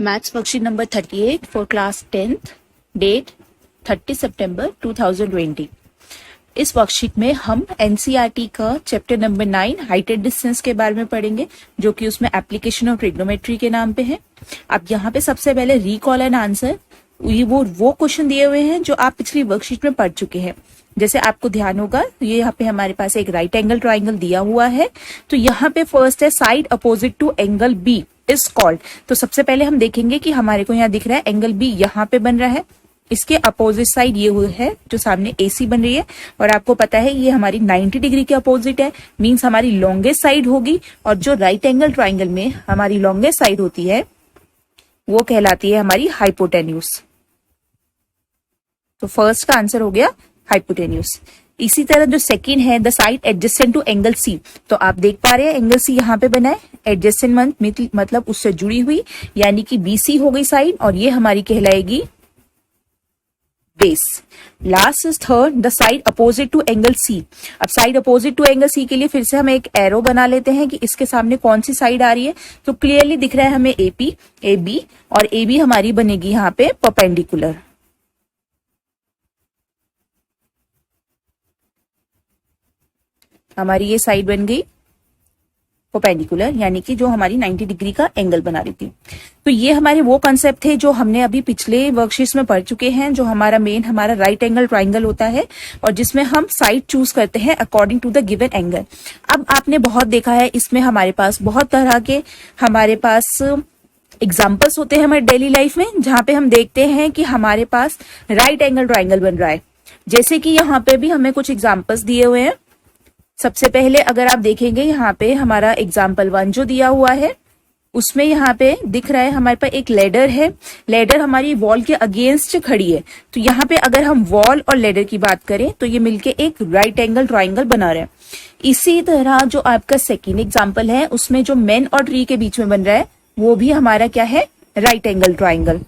Maths worksheet number 38 for class 10th, date 30 सितंबर 2020। इस worksheet में हम एनसीईआरटी का chapter number 9 height and distance के बारे में पढ़ेंगे, जो कि उसमें एप्लीकेशन ऑफ ट्रिग्नोमेट्री के नाम पे है। अब यहाँ पे सबसे पहले रिकॉल एंड आंसर, ये वो क्वेश्चन दिए हुए हैं जो आप पिछली वर्कशीट में पढ़ चुके हैं। जैसे आपको ध्यान होगा, ये यहाँ पे हमारे पास एक राइट एंगल ट्राइंगल दिया हुआ है। तो यहाँ पे फर्स्ट है side opposite to angle B is called. तो सबसे पहले हम देखेंगे कि हमारे को यहाँ दिख रहा है एंगल बी यहाँ पे बन रहा है, इसके अपोजिट साइड ये हुआ है जो सामने एसी बन रही है, और आपको पता है ये हमारी 90 डिग्री के अपोजिट है, मींस हमारी लॉन्गेस्ट साइड होगी। और जो राइट एंगल ट्राइंगल में हमारी लॉन्गेस्ट साइड होती है वो कहलाती है हमारी हाइपोटेन्यूज। तो फर्स्ट का आंसर हो गया हाइपोटेन्यूज। इसी तरह जो सेकंड है the side adjacent to angle C, तो आप देख पा रहे हैं एंगल सी यहाँ पे बना है, एडजेसेंट मतलब उससे जुड़ी हुई, यानी कि बीसी हो गई साइड, और ये हमारी कहलाएगी base. Last is third the side opposite to angle C. अब side opposite to angle C के लिए फिर से हम एक एरो बना लेते हैं कि इसके सामने कौन सी साइड आ रही है। तो क्लियरली दिख रहा है हमें एपी, एबी, और एबी हमारी बनेगी यहाँ पे परपेंडिकुलर। हमारी ये साइड बन गई परपेंडिकुलर, यानी कि जो हमारी 90 डिग्री का एंगल बना रही थी। तो ये हमारे वो कंसेप्ट थे जो हमने अभी पिछले वर्कशीट्स में पढ़ चुके हैं, जो हमारा राइट एंगल ट्राइंगल होता है और जिसमें हम साइड चूज करते हैं according to the given angle. अब आपने बहुत देखा है, इसमें हमारे पास बहुत तरह के एग्जाम्पल्स होते हैं हमारे डेली लाइफ में, जहां पे हम देखते हैं कि हमारे पास राइट एंगल ट्राइंगल बन रहा है। जैसे कि यहाँ पे भी हमें कुछ एग्जाम्पल्स दिए हुए हैं। सबसे पहले अगर आप देखेंगे यहाँ पे हमारा एग्जाम्पल 1 जो दिया हुआ है, उसमें यहाँ पे दिख रहा है हमारे पास एक लेडर है। लेडर हमारी वॉल के अगेंस्ट खड़ी है। तो यहाँ पे अगर हम वॉल और लेडर की बात करें तो ये मिलके एक राइट एंगल ट्राइंगल बना रहे हैं। इसी तरह जो आपका सेकेंड एग्जाम्पल है, उसमें जो मैन और ट्री के बीच में बन रहा है वो भी हमारा क्या है, राइट एंगल ट्राइंगल।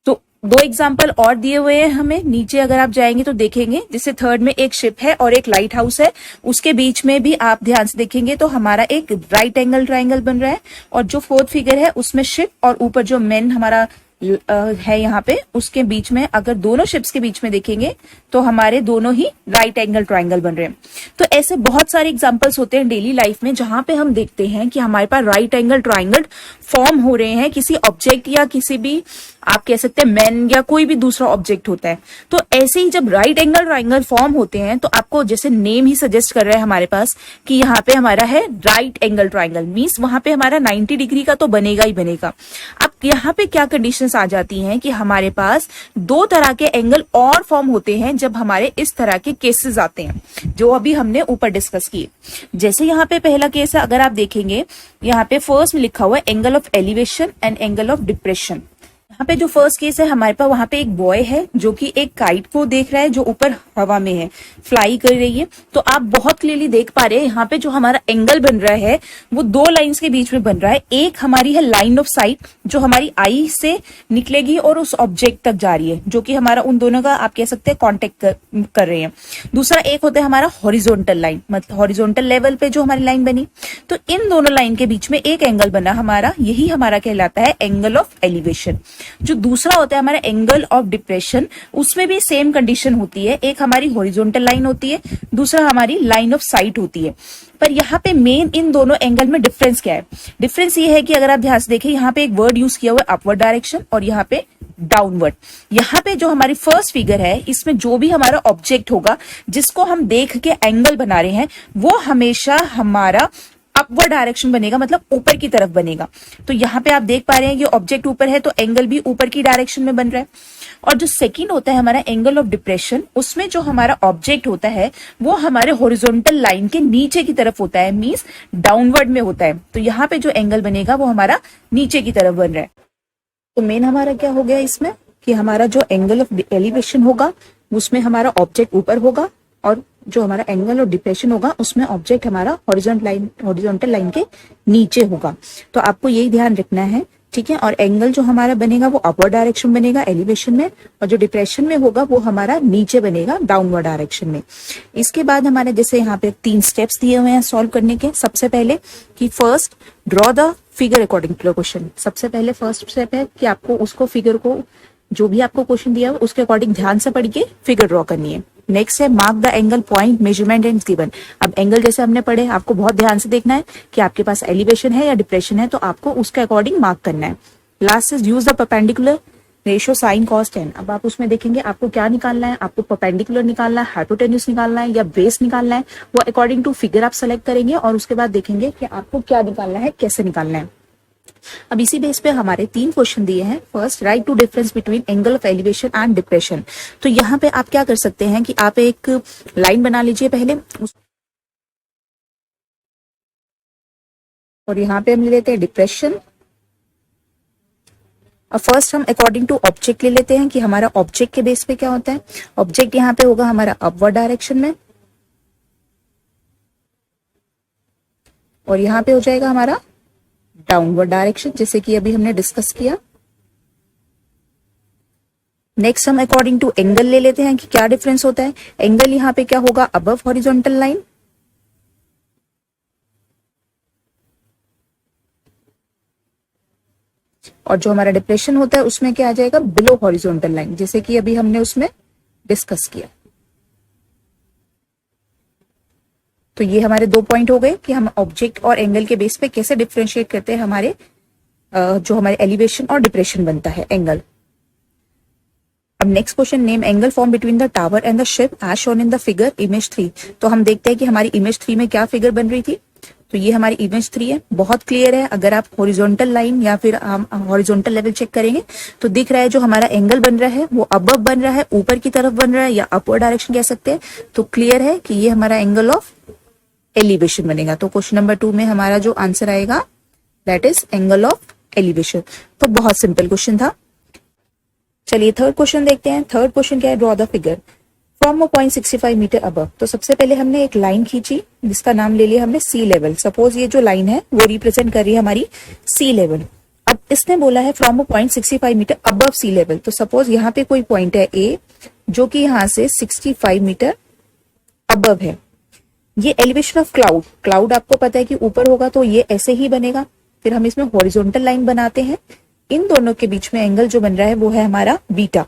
तो 2 एग्जाम्पल और दिए हुए हैं हमें। नीचे अगर आप जाएंगे तो देखेंगे, जैसे थर्ड में एक शिप है और एक लाइट हाउस है, उसके बीच में भी आप ध्यान से देखेंगे तो हमारा एक राइट एंगल ट्राइंगल बन रहा है। और जो फोर्थ फिगर है उसमें शिप और ऊपर जो मैन हमारा है यहाँ पे, उसके बीच में अगर दोनों शिप्स के बीच में देखेंगे तो हमारे दोनों ही राइट एंगल ट्राइंगल बन रहे हैं। तो ऐसे बहुत सारे एग्जांपल्स होते हैं डेली लाइफ में जहां पे हम देखते हैं कि हमारे पास राइट एंगल ट्राइंगल फॉर्म हो रहे हैं किसी ऑब्जेक्ट या किसी भी, आप कह सकते हैं मैन या कोई भी दूसरा ऑब्जेक्ट होता है। तो ऐसे ही जब राइट एंगल ट्राइंगल फॉर्म होते हैं तो आपको जैसे नेम ही सजेस्ट कर रहा है हमारे पास कि यहाँ पे हमारा है राइट एंगल ट्राइंगल, मींस वहां पे हमारा 90 डिग्री का तो बनेगा ही बनेगा। अब यहाँ पे क्या कंडीशंस आ जाती हैं कि हमारे पास 2 तरह के एंगल और फॉर्म होते हैं जब हमारे इस तरह के केसेस आते हैं, जो अभी हमने ऊपर डिस्कस किए। जैसे यहाँ पे पहला केस है, अगर आप देखेंगे यहाँ पे फर्स्ट में लिखा हुआ है angle of elevation and angle of depression. यहाँ पे जो फर्स्ट केस है हमारे पास, वहां पे एक बॉय है जो कि एक काइट को देख रहा है जो ऊपर हवा में है, फ्लाई कर रही है। तो आप बहुत क्लियरली देख पा रहे हैं यहाँ पे जो हमारा एंगल बन रहा है वो 2 लाइंस के बीच में बन रहा है। एक हमारी है लाइन ऑफ साइट जो हमारी आई से निकलेगी और उस ऑब्जेक्ट तक जा रही है, जो कि हमारा उन दोनों का आप कह सकते हैं कॉन्टेक्ट कर रहे हैं। दूसरा एक होता है हमारा हॉरिजॉन्टल लाइन, मतलब हॉरिजॉन्टल लेवल पे जो हमारी लाइन बनी। तो इन दोनों लाइन के बीच में एक एंगल बना हमारा, यही हमारा कहलाता है एंगल ऑफ एलिवेशन। जो दूसरा होता है हमारा एंगल ऑफ डिप्रेशन, उसमें भी सेम कंडीशन होती है, एक हमारी हॉरिजॉन्टल लाइन होती है, दूसरा हमारी लाइन ऑफ साइट होती है। पर यहाँ पे मेन इन दोनों एंगल में डिफरेंस क्या है? डिफरेंस ये है कि अगर आप ध्यान से देखें, यहाँ पे एक वर्ड यूज किया हुआ है अपवर्ड डायरेक्शन और यहाँ पे डाउनवर्ड। यहाँ पे जो हमारी फर्स्ट फिगर है, इसमें जो भी हमारा ऑब्जेक्ट होगा जिसको हम देख के एंगल बना रहे हैं, वो हमेशा हमारा अपवर्ड डायरेक्शन बनेगा, मतलब ऊपर की तरफ बनेगा। तो यहाँ पे आप देख पा रहे हैं ये ऑब्जेक्ट ऊपर है तो एंगल भी ऊपर की डायरेक्शन में बन रहा है। और जो सेकंड होता है हमारा एंगल ऑफ डिप्रेशन, उसमें जो हमारा ऑब्जेक्ट होता है वो हमारे हॉरिजॉन्टल लाइन के नीचे की तरफ होता है, मींस डाउनवर्ड में होता है। तो यहाँ पे जो एंगल बनेगा वो हमारा नीचे की तरफ बन रहा है। तो मेन हमारा क्या हो गया इसमें कि हमारा जो एंगल ऑफ एलिवेशन होगा उसमें हमारा ऑब्जेक्ट ऊपर होगा, और जो हमारा एंगल ऑफ डिप्रेशन होगा उसमें ऑब्जेक्ट हमारा हॉरिजॉन्टल लाइन के नीचे होगा। तो आपको यही ध्यान रखना है ठीक है। और एंगल जो हमारा बनेगा वो अपवर्ड डायरेक्शन बनेगा एलिवेशन में, और जो डिप्रेशन में होगा वो हमारा नीचे बनेगा डाउनवर्ड डायरेक्शन में। इसके बाद हमारे जैसे यहाँ पे 3 स्टेप्स दिए हुए हैं सॉल्व करने के। सबसे पहले कि first draw the figure according to the question. सबसे पहले फर्स्ट स्टेप है कि आपको उसको फिगर को, जो भी आपको क्वेश्चन दिया हो उसके अकॉर्डिंग ध्यान से पढ़ के फिगर ड्रॉ करनी है। नेक्स्ट है mark the angle point measurement and given. अब एंगल जैसे हमने पढ़े, आपको बहुत ध्यान से देखना है कि आपके पास एलिवेशन है या डिप्रेशन है, तो आपको उसके अकॉर्डिंग मार्क करना है। Last is use the perpendicular ratio sine cos tan. अब आप उसमें देखेंगे आपको क्या निकालना है, आपको परपेंडिकुलर निकालना है, हाइपोटेन्यूज निकालना है या बेस निकालना है, वो अकॉर्डिंग टू फिगर आप सेलेक्ट करेंगे और उसके बाद देखेंगे कि आपको क्या निकालना है, कैसे निकालना है। अब इसी बेस पे हमारे 3 क्वेश्चन दिए हैं। First, write to difference between angle of elevation and depression. तो यहाँ पे आप क्या कर सकते हैं कि आप एक लाइन बना लीजिए पहले, और यहाँ पे हम ले लेते हैं डिप्रेशन। अब फर्स्ट हम अकॉर्डिंग टू ऑब्जेक्ट ले लेते हैं कि हमारा ऑब्जेक्ट के बेस पे क्या होता है। ऑब्जेक्ट यहाँ पे होगा हमारा अपवर्ड डायरेक्शन में, और यहाँ पे हो जाएगा हमारा डाउनवर्ड डायरेक्शन, जैसे कि अभी हमने डिस्कस किया। नेक्स्ट हम अकॉर्डिंग टू एंगल ले लेते हैं कि क्या डिफरेंस होता है। एंगल यहाँ पे क्या होगा, अबव हॉरिजॉन्टल लाइन, और जो हमारा डिप्रेशन होता है उसमें क्या आ जाएगा, बिलो हॉरिजॉन्टल लाइन, जैसे कि अभी हमने उसमें डिस्कस किया। तो ये हमारे 2 पॉइंट हो गए कि हम ऑब्जेक्ट और एंगल के बेस पे कैसे डिफरेंशिएट करते हैं हमारे जो हमारे एलिवेशन और डिप्रेशन बनता है एंगल। अब next question, name angle form between the tower and the ship as shown in the figure image 3। तो हम देखते हैं कि हमारी इमेज 3 में क्या फिगर बन रही थी। तो ये हमारी इमेज 3 है, बहुत क्लियर है। अगर आप हॉरिजॉन्टल लाइन या फिर हम हॉरिजॉन्टल लेवल चेक करेंगे तो दिख रहा है जो हमारा एंगल बन रहा है वो अबव बन रहा है, ऊपर की तरफ बन रहा है, या अपवर्ड डायरेक्शन कह सकते हैं। तो क्लियर है कि ये हमारा एंगल ऑफ एलिवेशन बनेगा। तो क्वेश्चन नंबर 2 में हमारा जो आंसर आएगा that is angle of elevation. तो बहुत सिंपल क्वेश्चन था। चलिए थर्ड क्वेश्चन देखते हैं। थर्ड क्वेश्चन क्या है, draw the figure from a point 65 meter above. तो सबसे पहले हमने एक लाइन खींची जिसका नाम ले लिया हमने सी लेवल। सपोज ये जो लाइन है वो रिप्रेजेंट कर रही है हमारी सी लेवल। अब इसने बोला है from a point 65 meter above sea level. तो सपोज यहाँ पे कोई पॉइंट है ए जो कि यहाँ से 65 मीटर अबव है। ये एलिवेशन ऑफ क्लाउड, क्लाउड आपको पता है कि ऊपर होगा तो ये ऐसे ही बनेगा। फिर हम इसमें हॉरिजॉन्टल लाइन बनाते हैं, इन दोनों के बीच में एंगल जो बन रहा है वो है हमारा beta.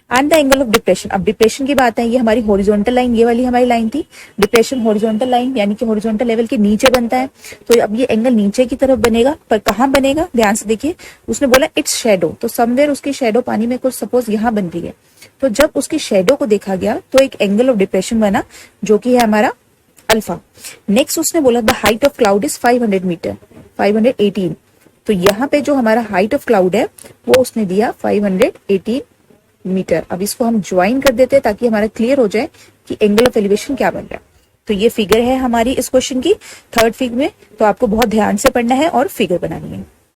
And the angle of depression, अब डिप्रेशन की बात है, ये हमारी हॉरिजॉन्टल लाइन, ये वाली हमारी लाइन थी। डिप्रेशन हॉरिजॉन्टल लाइन यानी कि हॉरिजॉन्टल लेवल के नीचे बनता है। तो अब ये एंगल नीचे की तरफ बनेगा, पर कहाँ बनेगा ध्यान से देखिए। उसने बोला इट्स शेडो, तो समवेयर उसकी शेडो पानी में कुछ सपोज यहाँ बन रही है। तो जब उसकी शेडो को देखा गया तो एक एंगल ऑफ डिप्रेशन बना जो कि है हमारा अल्फा। नेक्स्ट उसने बोला the height of cloud is 500 meter, 518। तो यहाँ पे जो हमारा हाइट ऑफ क्लाउड है वो उसने दिया 518 मीटर। अब इसको हम ज्वाइन कर देते हैं ताकि हमारा क्लियर हो जाए कि एंगल ऑफ एलिवेशन क्या बन रहा है। तो ये फिगर है हमारी इस क्वेश्चन की थर्ड फिगर में। तो आपको बहुत ध्यान से पढ़ना है और फिगर बनानी है।